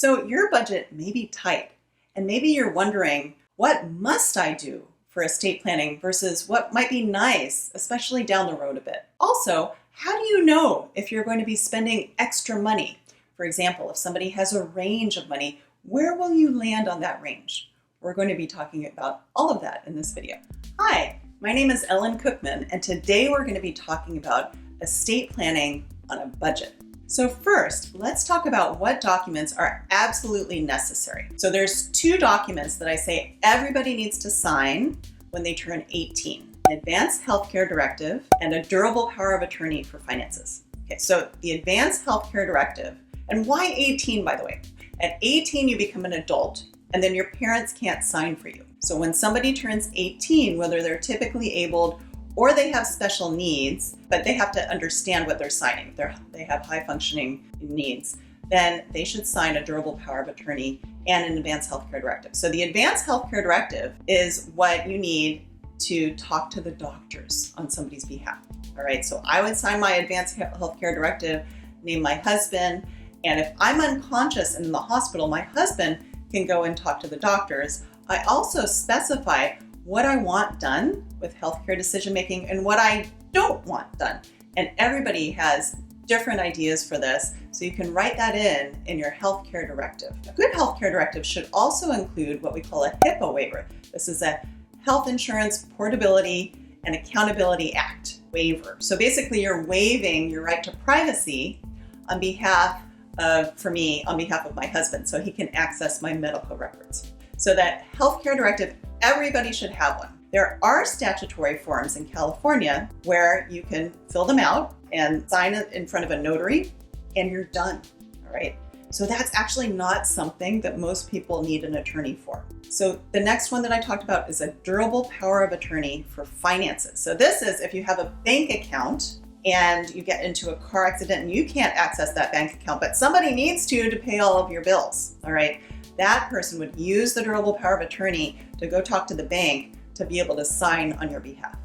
So your budget may be tight, and maybe you're wondering, what must I do for estate planning versus what might be nice, especially down the road a bit? Also, how do you know if you're going to be spending extra money? For example, if somebody has a range of money, where will you land on that range? We're going to be talking about all of that in this video. Hi, my name is Ellen Cookman, and today we're going to be talking about estate planning on a budget. So first, let's talk about what documents are absolutely necessary. So there's two documents that I say everybody needs to sign when they turn 18. An Advanced Healthcare Directive and a Durable Power of Attorney for Finances. Okay, so the Advanced Healthcare Directive, and why 18 by the way? At 18 you become an adult and then your parents can't sign for you. So when somebody turns 18, whether they're typically abled or they have special needs, but they have to understand what they're signing. They have high functioning needs, then they should sign a durable power of attorney and an advanced healthcare directive. So the advanced healthcare directive is what you need to talk to the doctors on somebody's behalf. All right, so I would sign my advanced healthcare directive, name my husband, and if I'm unconscious and in the hospital, my husband can go and talk to the doctors. I also specify what I want done with healthcare decision making and what I don't want done. And everybody has different ideas for this, so you can write that in your healthcare directive. A good healthcare directive should also include what we call a HIPAA waiver. This is a Health Insurance Portability and Accountability Act waiver. So basically you're waiving your right to privacy on behalf of my husband, so he can access my medical records. So that healthcare directive, everybody should have one. There are statutory forms in California where you can fill them out and sign it in front of a notary and you're done, all right? So that's actually not something that most people need an attorney for. So the next one that I talked about is a durable power of attorney for finances. So this is if you have a bank account and you get into a car accident and you can't access that bank account, but somebody needs to pay all of your bills, all right? That person would use the durable power of attorney to go talk to the bank to be able to sign on your behalf.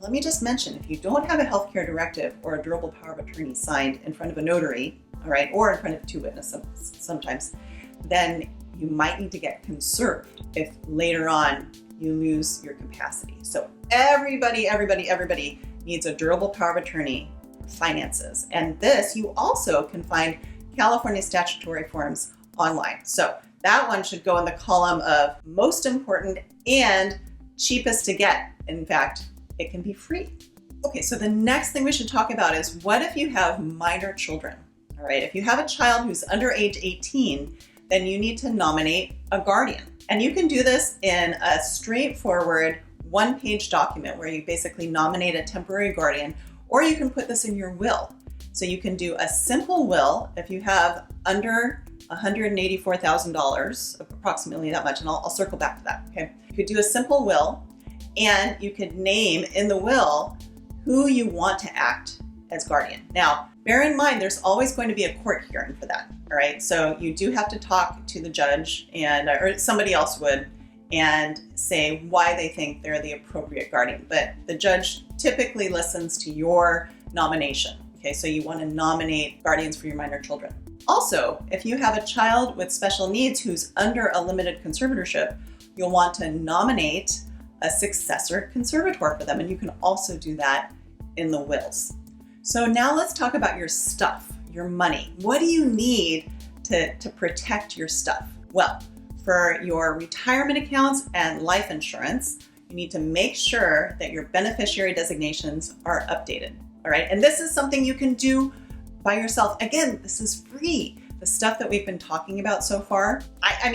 Let me just mention, if you don't have a healthcare directive or a durable power of attorney signed in front of a notary, all right, or in front of two witnesses sometimes, then you might need to get conserved if later on you lose your capacity. So everybody needs a durable power of attorney for finances. And this, you also can find California statutory forms online. So that one should go in the column of most important and cheapest to get. In fact, it can be free. Okay, so the next thing we should talk about is what if you have minor children? All right, if you have a child who's under age 18, then you need to nominate a guardian. And you can do this in a straightforward one-page document where you basically nominate a temporary guardian, or you can put this in your will. So you can do a simple will if you have under $184,000, approximately that much, and I'll circle back to that, okay? You could do a simple will, and you could name in the will who you want to act as guardian. Now, bear in mind, there's always going to be a court hearing for that, all right? So you do have to talk to the judge, or somebody else would, and say why they think they're the appropriate guardian. But the judge typically listens to your nomination, okay? So you want to nominate guardians for your minor children. Also, if you have a child with special needs who's under a limited conservatorship, you'll want to nominate a successor conservator for them, and you can also do that in the wills. So now let's talk about your stuff, your money. What do you need to protect your stuff? Well, for your retirement accounts and life insurance, you need to make sure that your beneficiary designations are updated, all right? And this is something you can do by yourself. Again, this is free. The stuff that we've been talking about so far, I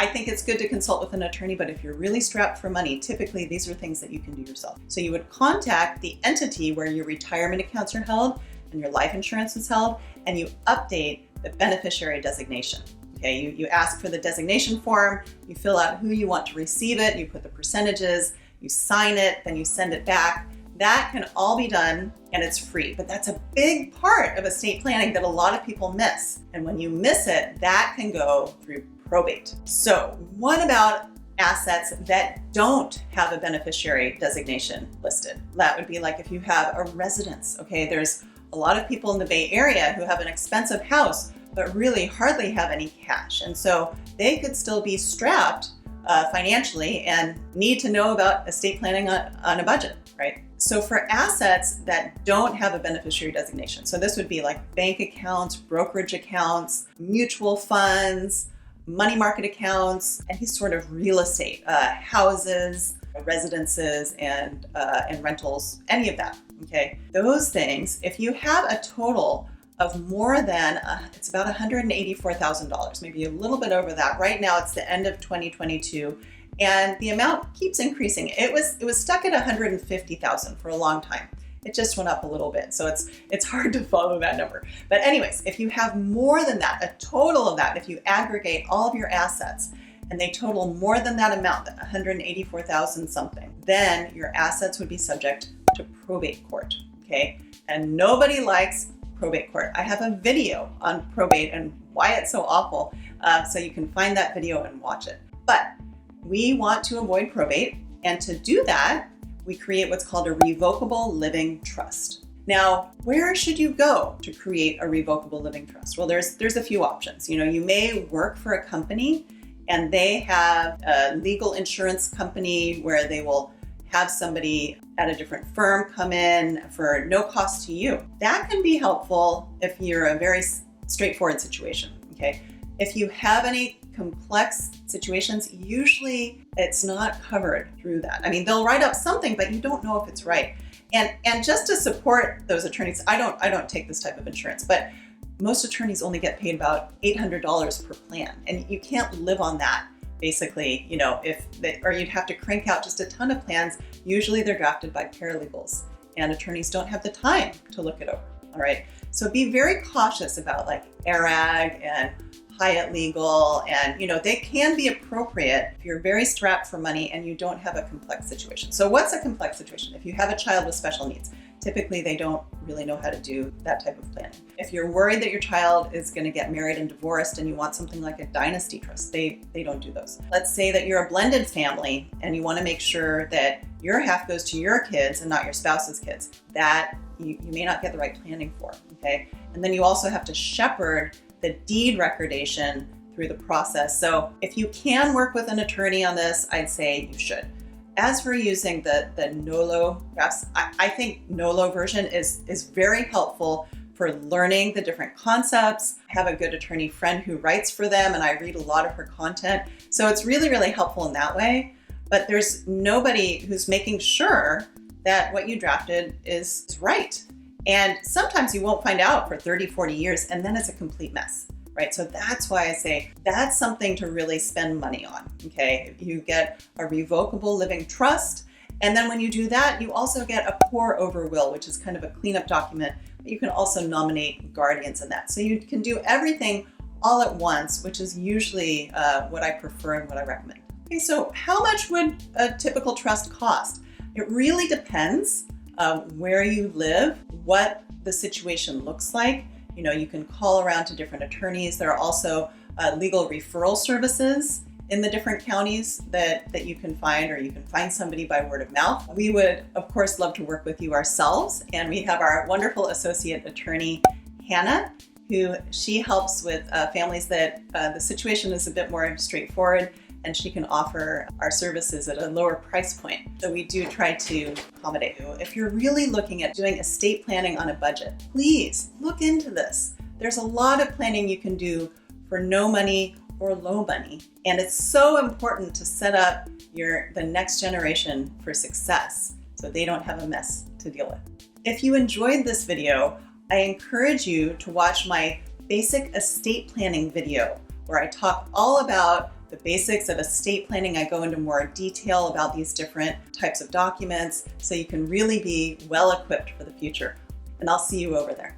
think it's good to consult with an attorney, but if you're really strapped for money, typically these are things that you can do yourself. So you would contact the entity where your retirement accounts are held and your life insurance is held, and you update the beneficiary designation. Okay, you ask for the designation form, you fill out who you want to receive it, you put the percentages, you sign it, then you send it back. That can all be done and it's free, but that's a big part of estate planning that a lot of people miss. And when you miss it, that can go through probate. So what about assets that don't have a beneficiary designation listed? That would be like if you have a residence, okay? There's a lot of people in the Bay Area who have an expensive house but really hardly have any cash. And so they could still be strapped financially and need to know about estate planning on a budget, right? So for assets that don't have a beneficiary designation, so this would be like bank accounts, brokerage accounts, mutual funds, money market accounts, any sort of real estate, houses, residences, and rentals, any of that, okay? Those things, if you have a total of more than, it's about $184,000, maybe a little bit over that. Right now, it's the end of 2022, and the amount keeps increasing. It was stuck at $150,000 for a long time. It just went up a little bit, so it's hard to follow that number. But anyways, if you have more than that, a total of that, if you aggregate all of your assets and they total more than that amount, that 184,000 something, then your assets would be subject to probate court, okay? And nobody likes probate court. I have a video on probate and why it's so awful, so you can find that video and watch it. But we want to avoid probate, and to do that, we create what's called a revocable living trust. Now, where should you go to create a revocable living trust? Well, there's a few options. You know, you may work for a company and they have a legal insurance company where they will have somebody at a different firm come in for no cost to you. That can be helpful if you're a very straightforward situation, okay? If you have any complex situations, usually it's not covered through that. I mean, they'll write up something, but you don't know if it's right. And just to support those attorneys, I don't take this type of insurance, but most attorneys only get paid about $800 per plan, and you can't live on that. Basically, you know, or you'd have to crank out just a ton of plans. Usually they're drafted by paralegals, and attorneys don't have the time to look it over, all right? So be very cautious about like ARAG and Hyatt Legal, and you know, they can be appropriate if you're very strapped for money and you don't have a complex situation. So what's a complex situation? If you have a child with special needs, typically they don't really know how to do that type of planning. If you're worried that your child is going to get married and divorced and you want something like a dynasty trust, they don't do those. Let's say that you're a blended family and you want to make sure that your half goes to your kids and not your spouse's kids. That you may not get the right planning for, okay? And then you also have to shepherd the deed recordation through the process. So if you can work with an attorney on this, I'd say you should. As for using the NOLO drafts, I think NOLO version is very helpful for learning the different concepts. I have a good attorney friend who writes for them, and I read a lot of her content. So it's really, really helpful in that way. But there's nobody who's making sure that what you drafted is right. And sometimes you won't find out for 30, 40 years, and then it's a complete mess, right? So that's why I say that's something to really spend money on, okay? You get a revocable living trust, and then when you do that, you also get a pour over will, which is kind of a cleanup document, but you can also nominate guardians in that. So you can do everything all at once, which is usually what I prefer and what I recommend. Okay, so how much would a typical trust cost? It really depends where you live, what the situation looks like. You know, you can call around to different attorneys. There are also legal referral services in the different counties that you can find, or you can find somebody by word of mouth. We would, of course, love to work with you ourselves. And we have our wonderful associate attorney, Hannah, who she helps with families that the situation is a bit more straightforward, and she can offer our services at a lower price point. So we do try to accommodate you. If you're really looking at doing estate planning on a budget, please look into this. There's a lot of planning you can do for no money or low money. And it's so important to set up the next generation for success so they don't have a mess to deal with. If you enjoyed this video, I encourage you to watch my basic estate planning video, where I talk all about the basics of estate planning. I go into more detail about these different types of documents so you can really be well equipped for the future. And I'll see you over there.